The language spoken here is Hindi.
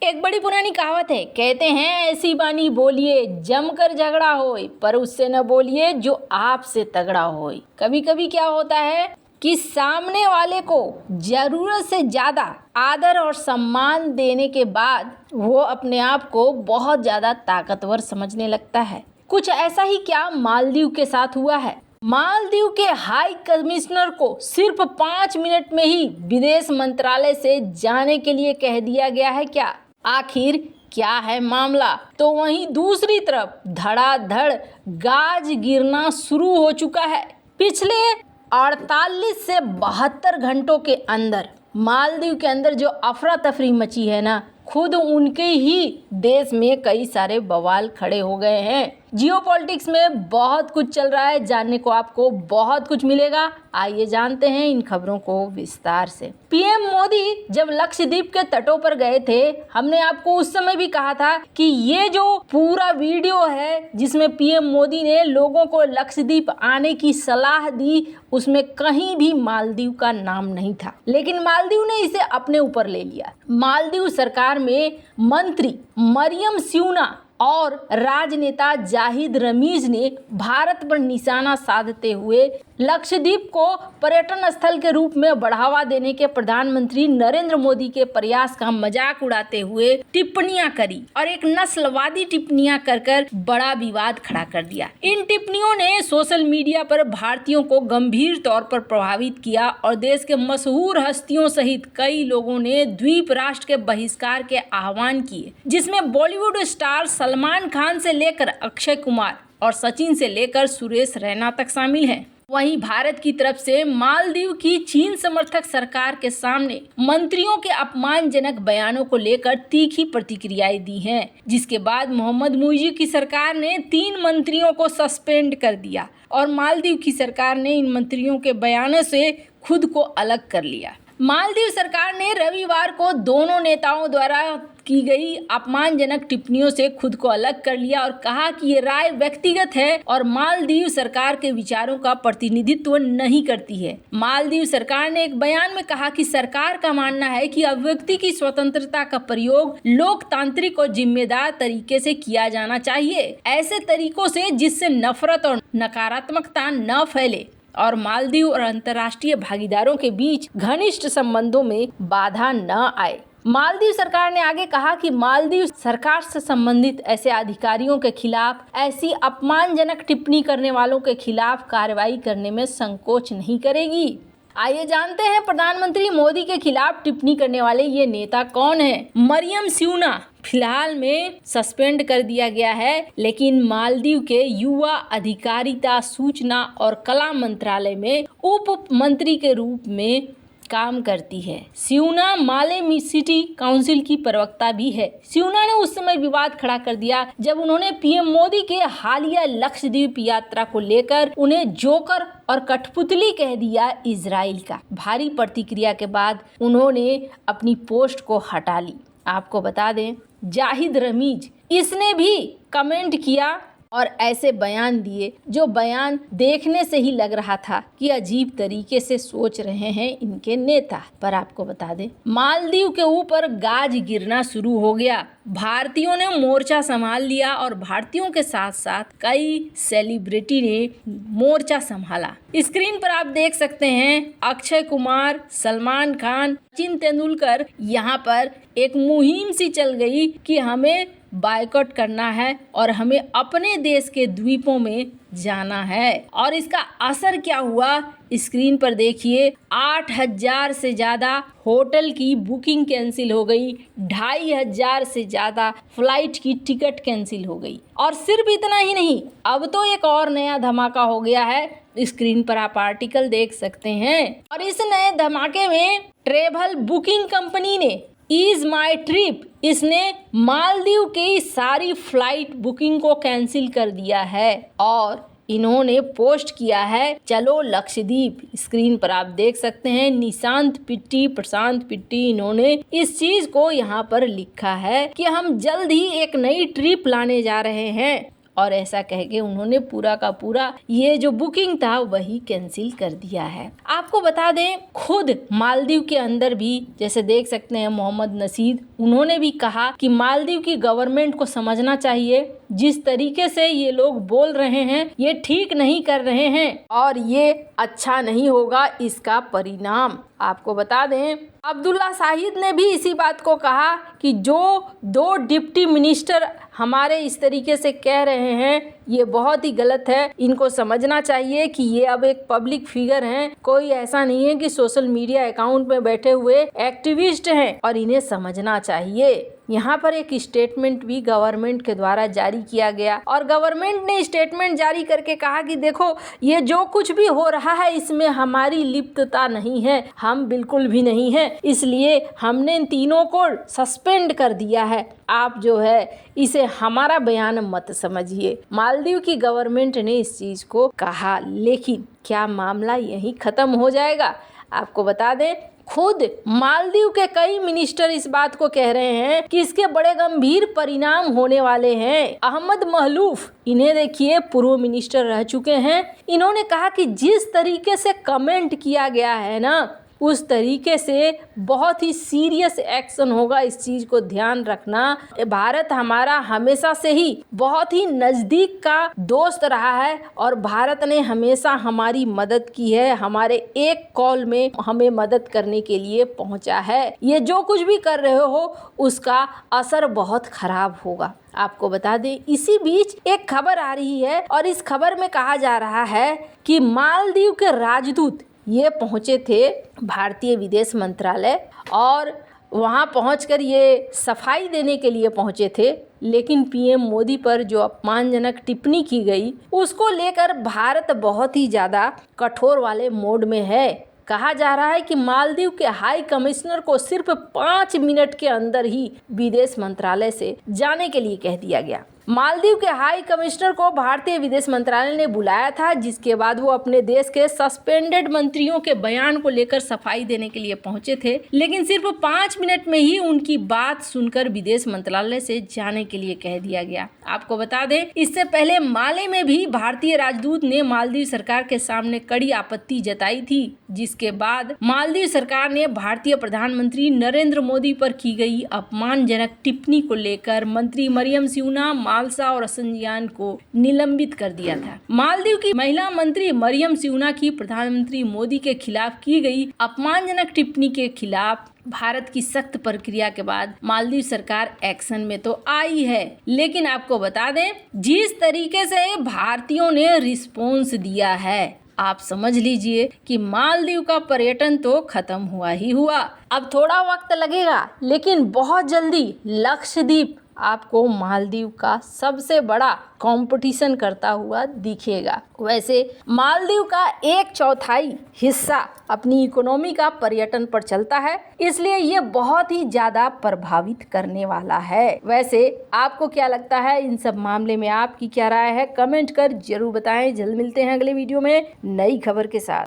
एक बड़ी पुरानी कहावत है, कहते हैं ऐसी बानी बोलिए जमकर झगड़ा होए, पर उससे न बोलिए जो आपसे तगड़ा होए। कभी कभी क्या होता है कि सामने वाले को जरूरत से ज्यादा आदर और सम्मान देने के बाद वो अपने आप को बहुत ज्यादा ताकतवर समझने लगता है। कुछ ऐसा ही क्या मालदीव के साथ हुआ है। मालदीव के हाई कमिश्नर को सिर्फ 5 मिनट में ही विदेश मंत्रालय से जाने के लिए कह दिया गया है। क्या आखिर क्या है मामला? तो वहीं दूसरी तरफ धड़ाधड़ गाज गिरना शुरू हो चुका है। पिछले 48 से 72 घंटों के अंदर मालदीव के अंदर जो अफरा तफरी मची है ना, खुद उनके ही देश में कई सारे बवाल खड़े हो गए हैं। जियोपॉलिटिक्स में बहुत कुछ चल रहा है, जानने को आपको बहुत कुछ मिलेगा। आइए जानते हैं इन खबरों को विस्तार से। पीएम मोदी जब लक्षद्वीप के तटों पर गए थे, हमने आपको उस समय भी कहा था कि ये जो पूरा वीडियो है जिसमें पीएम मोदी ने लोगों को लक्षद्वीप आने की सलाह दी, उसमें कहीं भी मालदीव का नाम नहीं था। लेकिन मालदीव ने इसे अपने ऊपर ले लिया। मालदीव सरकार में मंत्री मरियम स्यूना और राजनेता जाहिद रमीज ने भारत पर निशाना साधते हुए लक्षद्वीप को पर्यटन स्थल के रूप में बढ़ावा देने के प्रधानमंत्री नरेंद्र मोदी के प्रयास का मजाक उड़ाते हुए टिप्पणियां करी और एक नस्लवादी टिप्पणियां कर बड़ा विवाद खड़ा कर दिया। इन टिप्पणियों ने सोशल मीडिया पर भारतीयों को गंभीर तौर पर प्रभावित किया और देश के मशहूर हस्तियों सहित कई लोगों ने द्वीप राष्ट्र के बहिष्कार के आह्वान किए, जिसमें बॉलीवुड स्टार सलमान खान से लेकर अक्षय कुमार और सचिन से लेकर सुरेश रैना तक शामिल हैं। वहीं भारत की तरफ से मालदीव की चीन समर्थक सरकार के सामने मंत्रियों के अपमानजनक बयानों को लेकर तीखी प्रतिक्रियाएं दी हैं, जिसके बाद मोहम्मद मुइज़ की सरकार ने 3 मंत्रियों को सस्पेंड कर दिया और मालदीव की सरकार ने इन मंत्रियों के बयानों से खुद को अलग कर लिया। मालदीव सरकार ने रविवार को दोनों नेताओं द्वारा की गई अपमानजनक टिप्पणियों से खुद को अलग कर लिया और कहा कि ये राय व्यक्तिगत है और मालदीव सरकार के विचारों का प्रतिनिधित्व नहीं करती है। मालदीव सरकार ने एक बयान में कहा कि सरकार का मानना है कि अभिव्यक्ति की स्वतंत्रता का प्रयोग लोकतांत्रिक और जिम्मेदार तरीके से किया जाना चाहिए, ऐसे तरीकों से जिससे नफरत और नकारात्मकता न फैले और मालदीव और अंतर्राष्ट्रीय भागीदारों के बीच घनिष्ठ संबंधों में बाधा न आए। मालदीव सरकार ने आगे कहा कि मालदीव सरकार से संबंधित ऐसे अधिकारियों के खिलाफ, ऐसी अपमानजनक टिप्पणी करने वालों के खिलाफ कार्रवाई करने में संकोच नहीं करेगी। आइए जानते हैं प्रधानमंत्री मोदी के खिलाफ टिप्पणी करने वाले ये नेता कौन है। मरियम स्यूना फिलहाल में सस्पेंड कर दिया गया है, लेकिन मालदीव के युवा अधिकारिता, सूचना और कला मंत्रालय में उप मंत्री के रूप में काम करती है। स्यूना माले सिटी काउंसिल की प्रवक्ता भी है। स्यूना ने उस समय विवाद खड़ा कर दिया जब उन्होंने पीएम मोदी के हालिया लक्षद्वीप यात्रा को लेकर उन्हें जोकर और कठपुतली कह दिया इजराइल का। भारी प्रतिक्रिया के बाद उन्होंने अपनी पोस्ट को हटा ली। आपको बता दें, जाहिद रमीज इसने भी कमेंट किया और ऐसे बयान दिए जो बयान देखने से ही लग रहा था कि अजीब तरीके से सोच रहे हैं इनके नेता। पर आपको बता दें, मालदीव के ऊपर गाज गिरना शुरू हो गया। भारतीयों ने मोर्चा संभाल लिया और भारतीयों के साथ साथ कई सेलिब्रिटी ने मोर्चा संभाला। स्क्रीन पर आप देख सकते हैं अक्षय कुमार, सलमान खान, सचिन तेंदुलकर। यहाँ पर एक मुहिम सी चल गई कि हमें बायकॉट करना है और हमें अपने देश के द्वीपों में जाना है। और इसका असर क्या हुआ, स्क्रीन पर देखिए। 8,000 से ज़्यादा होटल की बुकिंग कैंसिल हो गई, 2,500 से ज़्यादा फ्लाइट की टिकट कैंसिल हो गई। और सिर्फ इतना ही नहीं, अब तो एक और नया धमाका हो गया है। स्क्रीन पर आप आर्टिकल देख सकते हैं। और इस नए धमाके में ट्रेवल बुकिंग कंपनी ने इज माई ट्रिप, इसने मालदीव की सारी फ्लाइट बुकिंग को कैंसिल कर दिया है और इन्होंने पोस्ट किया है चलो लक्षद्वीप। स्क्रीन पर आप देख सकते हैं प्रशांत पिट्टी इन्होंने इस चीज को यहाँ पर लिखा है कि हम जल्द ही एक नई ट्रिप लाने जा रहे हैं और ऐसा कह के उन्होंने पूरा का पूरा ये जो बुकिंग था वही कैंसिल कर दिया है। आपको बता दें, खुद मालदीव के अंदर भी जैसे देख सकते हैं मोहम्मद नशीद, उन्होंने भी कहा कि मालदीव की गवर्नमेंट को समझना चाहिए जिस तरीके से ये लोग बोल रहे हैं ये ठीक नहीं कर रहे हैं और ये अच्छा नहीं होगा इसका परिणाम। आपको बता दें, अब्दुल्ला शाहिद ने भी इसी बात को कहा कि जो 2 डिप्टी मिनिस्टर हमारे इस तरीके से कह रहे हैं ये बहुत ही गलत है। इनको समझना चाहिए कि ये अब एक पब्लिक फिगर हैं, कोई ऐसा नहीं है कि सोशल मीडिया अकाउंट में बैठे हुए एक्टिविस्ट हैं और इन्हें समझना चाहिए। यहाँ पर एक स्टेटमेंट भी गवर्नमेंट के द्वारा जारी किया गया और गवर्नमेंट ने स्टेटमेंट जारी करके कहा कि देखो ये जो कुछ भी हो रहा है इसमें हमारी लिप्तता नहीं है, हम बिल्कुल भी नहीं है, इसलिए हमने इन तीनों को सस्पेंड कर दिया है। आप जो है इसे हमारा बयान मत समझिए। मालदीव की गवर्नमेंट ने इस चीज़ को कहा, लेकिन क्या मामला यहीं ख़त्म हो जाएगा? आपको बता दें, खुद मालदीव के कई मिनिस्टर इस बात को कह रहे हैं कि इसके बड़े गंभीर परिणाम होने वाले हैं। अहमद महलूफ, इन्हें देखिए पूर्व मिनिस्टर रह चुके हैं, इन्होंने कहा कि जिस तरीके से कमेंट किया गया है ना उस तरीके से बहुत ही सीरियस एक्शन होगा। इस चीज़ को ध्यान रखना। भारत हमारा हमेशा से ही बहुत ही नज़दीक का दोस्त रहा है और भारत ने हमेशा हमारी मदद की है, हमारे एक कॉल में हमें मदद करने के लिए पहुंचा है। ये जो कुछ भी कर रहे हो उसका असर बहुत खराब होगा। आपको बता दें, इसी बीच एक खबर आ रही है और इस खबर में कहा जा रहा है कि मालदीव के राजदूत ये पहुँचे थे भारतीय विदेश मंत्रालय और वहाँ पहुंचकर ये सफाई देने के लिए पहुँचे थे, लेकिन पीएम मोदी पर जो अपमानजनक टिप्पणी की गई उसको लेकर भारत बहुत ही ज़्यादा कठोर वाले मोड में है। कहा जा रहा है कि मालदीव के हाई कमिश्नर को सिर्फ 5 मिनट के अंदर ही विदेश मंत्रालय से जाने के लिए कह दिया गया। मालदीव के हाई कमिश्नर को भारतीय विदेश मंत्रालय ने बुलाया था, जिसके बाद वो अपने देश के सस्पेंडेड मंत्रियों के बयान को लेकर सफाई देने के लिए पहुंचे थे, लेकिन सिर्फ 5 मिनट में ही उनकी बात सुनकर विदेश मंत्रालय से जाने के लिए कह दिया गया। आपको बता दें, इससे पहले माले में भी भारतीय राजदूत ने मालदीव सरकार के सामने कड़ी आपत्ति जताई थी, जिसके बाद मालदीव सरकार ने भारतीय प्रधानमंत्री नरेंद्र मोदी पर की गई अपमानजनक टिप्पणी को लेकर मंत्री मरियम सियूना, मालसा और असंजियान को निलंबित कर दिया था। मालदीव की महिला मंत्री मरियम सियूना की प्रधानमंत्री मोदी के खिलाफ की गई अपमानजनक टिप्पणी के खिलाफ भारत की सख्त प्रक्रिया के बाद मालदीव सरकार एक्शन में तो आई है, लेकिन आपको बता दें जिस तरीके से भारतीयों ने रिस्पॉन्स दिया है, आप समझ लीजिए कि मालदीव का पर्यटन तो खत्म हुआ ही हुआ। अब थोड़ा वक्त लगेगा, लेकिन बहुत जल्दी लक्षद्वीप आपको मालदीव का सबसे बड़ा कंपटीशन करता हुआ दिखेगा। वैसे मालदीव का 1/4 हिस्सा अपनी इकोनॉमी का पर्यटन पर चलता है, इसलिए ये बहुत ही ज़्यादा प्रभावित करने वाला है। वैसे आपको क्या लगता है इन सब मामले में, आपकी क्या राय है? कमेंट कर जरूर बताएं। जल्द मिलते हैं अगले वीडियो में नई खबर के साथ।